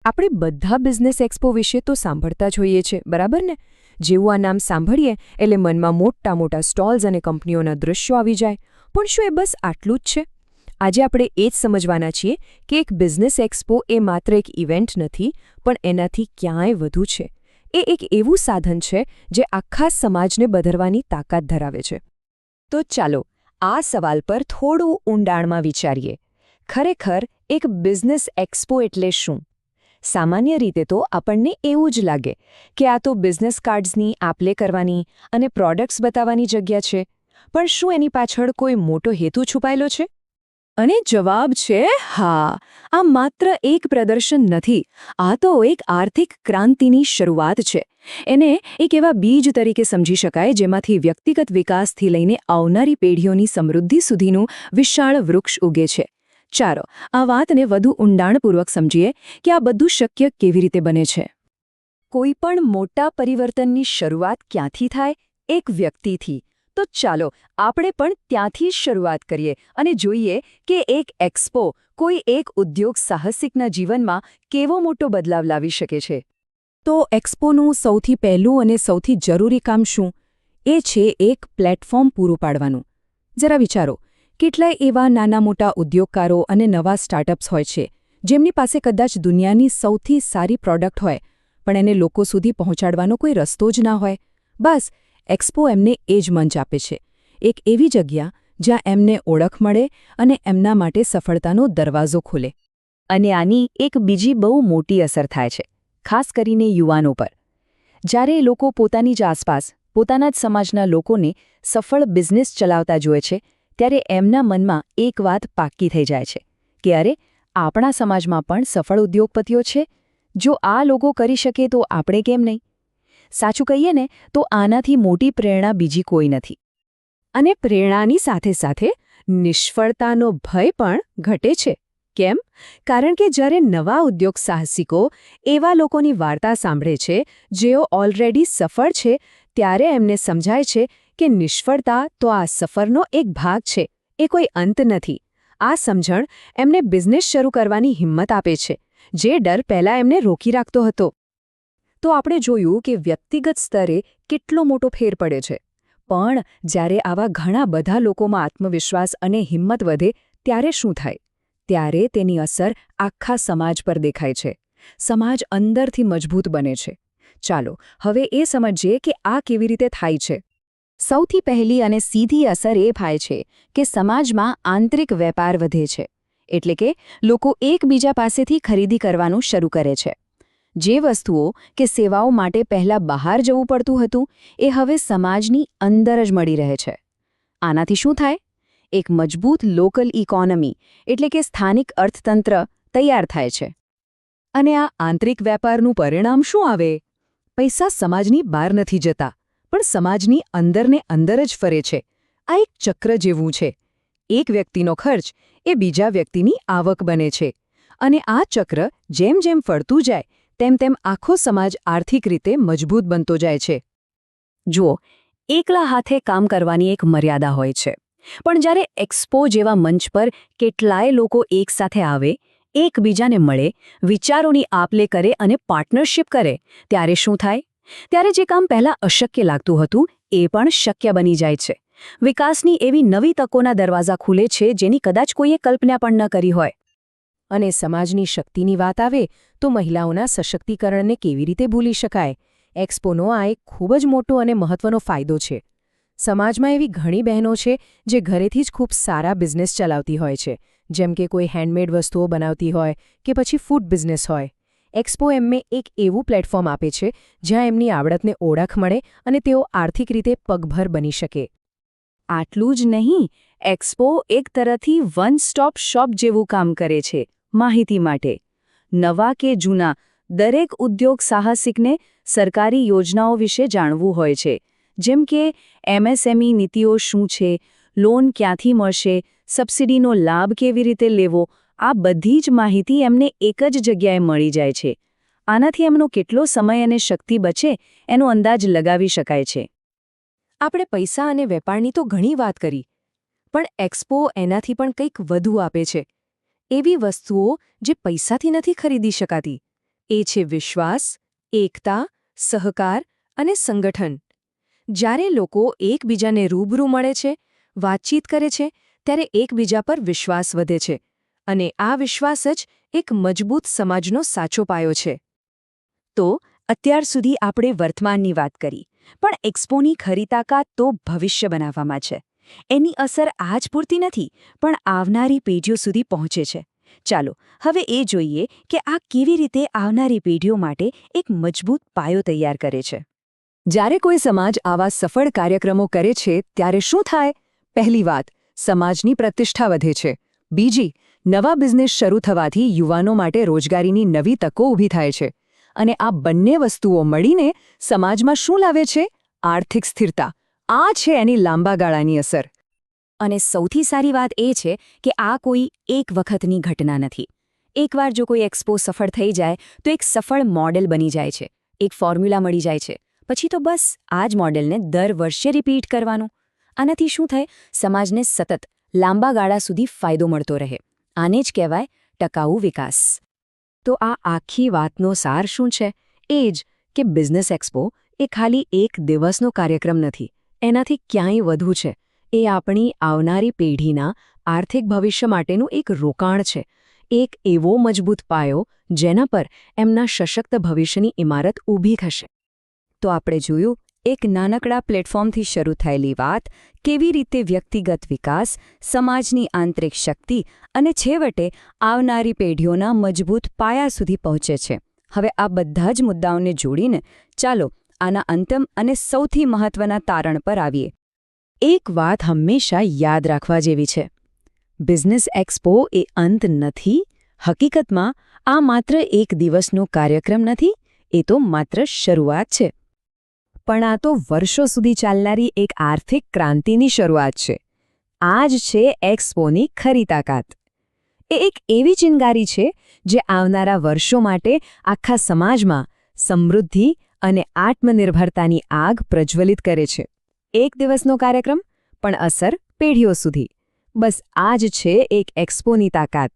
આપણે બધા business expo વિશે તો સાંભળતા જ હોઈએ છીએ, બરાબર ને? જેવું આ નામ સાંભળીએ એટલે મનમાં મોટા મોટા સ્ટોલ્સ અને કંપનીઓના દૃશ્યો આવી જાય. પણ શું એ બસ આટલું જ છે? આજે આપણે એ જ સમજવાના છીએ કે એક બિઝનેસ એક્સપો એ માત્ર એક ઇવેન્ટ નથી, પણ એનાથી ક્યાંય વધુ છે. એ એક એવું સાધન છે જે આખા સમાજને બદલવાની તાકાત ધરાવે છે. તો ચાલો આ સવાલ પર થોડું ઊંડાણમાં વિચારીએ. ખરેખર એક બિઝનેસ એક્સપો એટલે શું? સામાન્ય રીતે તો આપણને એવું જ લાગે કે આ તો બિઝનેસ કાર્ડ્સની આપ-લે કરવાની અને પ્રોડક્ટ્સ બતાવવાની જગ્યા છે. પણ શું એની પાછળ કોઈ મોટો હેતુ છુપાયેલો છે? અને જવાબ છે હા. આ માત્ર એક પ્રદર્શન નથી, આ તો એક આર્થિક ક્રાંતિની શરૂઆત છે. એને એક એવા બીજ તરીકે સમજી શકાય જેમાંથી વ્યક્તિગત વિકાસથી લઈને આવનારી પેઢીઓની સમૃદ્ધિ સુધીનું વિશાળ વૃક્ષ ઉગે છે. ચાલો આ વાતને વધુ ઊંડાણપૂર્વક સમજીએ કે આ બધું શક્ય કેવી રીતે બને છે. કોઈ પણ મોટા પરિવર્તનની શરૂઆત ક્યાંથી થાય? એક વ્યક્તિથી. તો ચાલો આપણે પણ ત્યાંથી જ શરૂઆત કરીએ અને જોઈએ કે એક એક્સપો કોઈ એક ઉદ્યોગ સાહસિકના જીવનમાં કેવો મોટો બદલાવ લાવી શકે છે. તો એક્સપોનું સૌથી પહેલું અને સૌથી જરૂરી કામ શું? એ છે એક પ્લેટફોર્મ પૂરું પાડવાનું. જરા વિચારો, કેટલાય એવા નાના મોટા ઉદ્યોગકારો અને નવા સ્ટાર્ટઅપ્સ હોય છે જેમની પાસે કદાચ દુનિયાની સૌથી સારી પ્રોડક્ટ હોય, પણ એને લોકો સુધી પહોંચાડવાનો કોઈ રસ્તો જ ના હોય. બસ એક્સપો એમને એ જ મંચ આપે છે. એક એવી જગ્યા જ્યાં એમને ઓળખ મળે અને એમના માટે સફળતાનો દરવાજો ખુલે. અને આની એક બીજી બહુ મોટી અસર થાય છે, ખાસ કરીને યુવાનો પર. જ્યારે લોકો પોતાની જ આસપાસ, પોતાના જ સમાજના લોકોને સફળ બિઝનેસ ચલાવતા જુએ છે, ત્યારે એમના મનમાં એક વાત પાક્કી થઈ જાય છે કે અરે, આપણા સમાજમાં પણ સફળ ઉદ્યોગપતિઓ છે. જો આ લોકો કરી શકે તો આપણે કેમ નહીં? સાચું કહીએ ને તો આનાથી મોટી પ્રેરણા બીજી કોઈ નથી. અને પ્રેરણાની સાથે સાથે નિષ્ફળતાનો ભય પણ ઘટે છે. કેમ? કારણ કે જ્યારે નવા ઉદ્યોગ સાહસિકો એવા લોકોની વાર્તા સાંભળે છે જેઓ ઓલરેડી સફળ છે, ત્યારે એમને સમજાય છે કે નિષ્ફળતા તો આ સફરનો એક ભાગ છે, એ કોઈ અંત નથી. આ સમજણ એમને બિઝનેસ શરૂ કરવાની હિંમત આપે છે, જે ડર પહેલાં એમને રોકી રાખતો હતો. તો આપણે જોયું કે વ્યક્તિગત સ્તરે કેટલો મોટો ફેર પડે છે. પણ જ્યારે આવા ઘણા બધા લોકોમાં આત્મવિશ્વાસ અને હિંમત વધે, ત્યારે શું થાય? ત્યારે તેની અસર આખા સમાજ પર દેખાય છે. સમાજ અંદરથી મજબૂત બને છે. ચાલો હવે એ સમજીએ કે આ કેવી રીતે થાય છે. સૌથી પહેલી અને સીધી અસર એ થાય છે કે સમાજમાં આંતરિક વેપાર વધે છે. એટલે કે લોકો એકબીજા પાસેથી ખરીદી કરવાનું શરૂ કરે છે. જે વસ્તુઓ કે સેવાઓ માટે પહેલાં બહાર જવું પડતું હતું, એ હવે સમાજની અંદર જ મળી રહે છે. આનાથી શું થાય? એક મજબૂત લોકલ ઇકોનોમી એટલે કે સ્થાનિક અર્થતંત્ર તૈયાર થાય છે. અને આ આંતરિક વેપારનું પરિણામ શું આવે? પૈસા સમાજની બહાર નથી જતા, પણ સમાજની અંદરને અંદર જ ફરે છે. આ એક ચક્ર જેવું છે. એક વ્યક્તિનો ખર્ચ એ બીજા વ્યક્તિની આવક બને છે. અને આ ચક્ર જેમ જેમ ફરતું જાય, તેમ તેમ આખો સમાજ આર્થિક રીતે મજબૂત બનતો જાય છે. જુઓ, એકલા હાથે કામ કરવાની એક મર્યાદા હોય છે. પણ જ્યારે એક્સપો જેવા મંચ પર કેટલાય લોકો એકસાથે આવે, એકબીજાને મળે, વિચારોની આપ-લે કરે અને પાર્ટનરશિપ કરે, ત્યારે શું થાય? ત્યારે જે કામ પહેલાં અશક્ય લાગતું હતું, એ પણ શક્ય બની જાય છે. વિકાસની એવી નવી તકોના દરવાજા ખુલે છે જેની કદાચ કોઈએ કલ્પના પણ ન કરી હોય. અને સમાજની શક્તિની વાત આવે તો મહિલાઓના સશક્તિકરણને કેવી રીતે ભૂલી શકાય? એક્સપોનો આ એક ખૂબ જ મોટો અને મહત્વનો ફાયદો છે. સમાજમાં એવી ઘણી બહેનો છે જે ઘરેથી જ ખૂબ સારા બિઝનેસ ચલાવતી હોય છે, જેમ કે કોઈ હેન્ડમેડ વસ્તુઓ બનાવતી હોય કે પછી ફૂડ બિઝનેસ હોય. એક્સપો એમને એક એવું પ્લેટફોર્મ આપે છે જ્યાં એમની આવડતને ઓળખ મળે અને તેઓ આર્થિક રીતે પગભર બની શકે. આટલું જ નહીં, એક્સપો એક તરફથી વન સ્ટોપ શોપ જેવું કામ કરે છે માહિતી માટે. નવા કે જૂના, દરેક ઉદ્યોગ સાહસિકને સરકારી યોજનાઓ વિશે જાણવું હોય છે. જેમ કે એમએસએમઈ નીતિઓ શું છે, લોન ક્યાંથી મળશે, સબસિડીનો લાભ કેવી રીતે લેવો, આ બધી જ માહિતી એમને એક જ જગ્યાએ મળી જાય છે. આનાથી એમનો કેટલો સમય અને શક્તિ બચે એનો અંદાજ લગાવી શકાય છે. આપણે પૈસા અને વેપારની તો ઘણી વાત કરી, પણ એક્સપો એનાથી પણ કંઈક વધુ આપે છે. એવી વસ્તુઓ જે પૈસાથી નથી ખરીદી શકાતી. એ છે વિશ્વાસ, એકતા, સહકાર અને સંગઠન. જ્યારે લોકો એકબીજાને રૂબરૂ મળે છે, વાતચીત કરે છે, ત્યારે એકબીજા પર વિશ્વાસ વધે છે અને આ વિશ્વાસ જ એક મજબૂત સમાજનો સાચો પાયો છે. તો અત્યાર સુધી આપણે વર્તમાનની વાત કરી, પણ એક્સપોની ખરી તાકાત તો ભવિષ્ય બનાવવામાં છે. એની અસર આજ પૂરતી નથી, પણ આવનારી પેઢીઓ સુધી પહોંચે છે. ચાલો હવે એ જોઈએ કે આ કેવી રીતે આવનારી પેઢીઓ માટે એક મજબૂત પાયો તૈયાર કરે છે. જ્યારે કોઈ સમાજ આવા સફળ કાર્યક્રમો કરે છે ત્યારે શું થાય? પહેલી વાત, સમાજની પ્રતિષ્ઠા વધે છે. બીજી, નવા બિઝનેસ શરૂ થવાથી યુવાનો માટે રોજગારીની નવી તકો ઊભી થાય છે. અને આ બંને વસ્તુઓ મળીને સમાજમાં શું લાવે છે? આર્થિક સ્થિરતા. આ છે એની લાંબા ગાળાની અસર. અને સૌથી સારી વાત એ છે કે આ કોઈ એક વખતની ઘટના નથી. એકવાર જો કોઈ એક્સપો સફળ થઈ જાય તો એક સફળ મોડેલ બની જાય છે, એક ફોર્મ્યુલા મળી જાય છે. પછી તો બસ આ જ મોડેલને દર વર્ષે રિપીટ કરવાનું. આનાથી શું થાય? સમાજને સતત લાંબા ગાળા સુધી ફાયદો મળતો રહે. આને જ કહેવાય ટકાઉ વિકાસ. તો આ આખી વાતનો સાર શું છે? એ જ કે બિઝનેસ એક્સપો એ ખાલી એક દિવસનો કાર્યક્રમ નથી. એનાથી ક્યાંય વધુ છે. એ આપણી આવનારી પેઢીના આર્થિક ભવિષ્ય માટેનું એક રોકાણ છે. એક એવો મજબૂત પાયો જેના પર એમના સશક્ત ભવિષ્યની ઇમારત ઊભી થશે. તો આપણે જોયું, એક નાનકડા પ્લેટફોર્મથી શરૂ થયેલી વાત કેવી રીતે વ્યક્તિગત વિકાસ, સમાજની આંતરિક શક્તિ અને છેવટે આવનારી પેઢીઓના મજબૂત પાયા સુધી પહોંચે છે. હવે આ બધા જ મુદ્દાઓને જોડીને ચાલો આના અંતિમ અને સૌથી મહત્વના તારણ પર આવીએ. એક વાત હંમેશા યાદ રાખવા જેવી છે. બિઝનેસ એક્સપો એ અંત નથી. હકીકતમાં આ માત્ર એક દિવસનો કાર્યક્રમ નથી, એ તો માત્ર શરૂઆત છે. પણ આ તો વર્ષો સુધી ચાલનારી એક આર્થિક ક્રાંતિની શરૂઆત છે. આ જ છે એક્સપોની ખરી તાકાત. એ એક એવી ચિનગારી છે જે આવનારા વર્ષો માટે આખા સમાજમાં સમૃદ્ધિ અને આત્મનિર્ભરતાની આગ પ્રજ્વલિત કરે છે. એક દિવસનો કાર્યક્રમ, પણ અસર પેઢીઓ સુધી. બસ આ જ છે એક એક્સપોની તાકાત.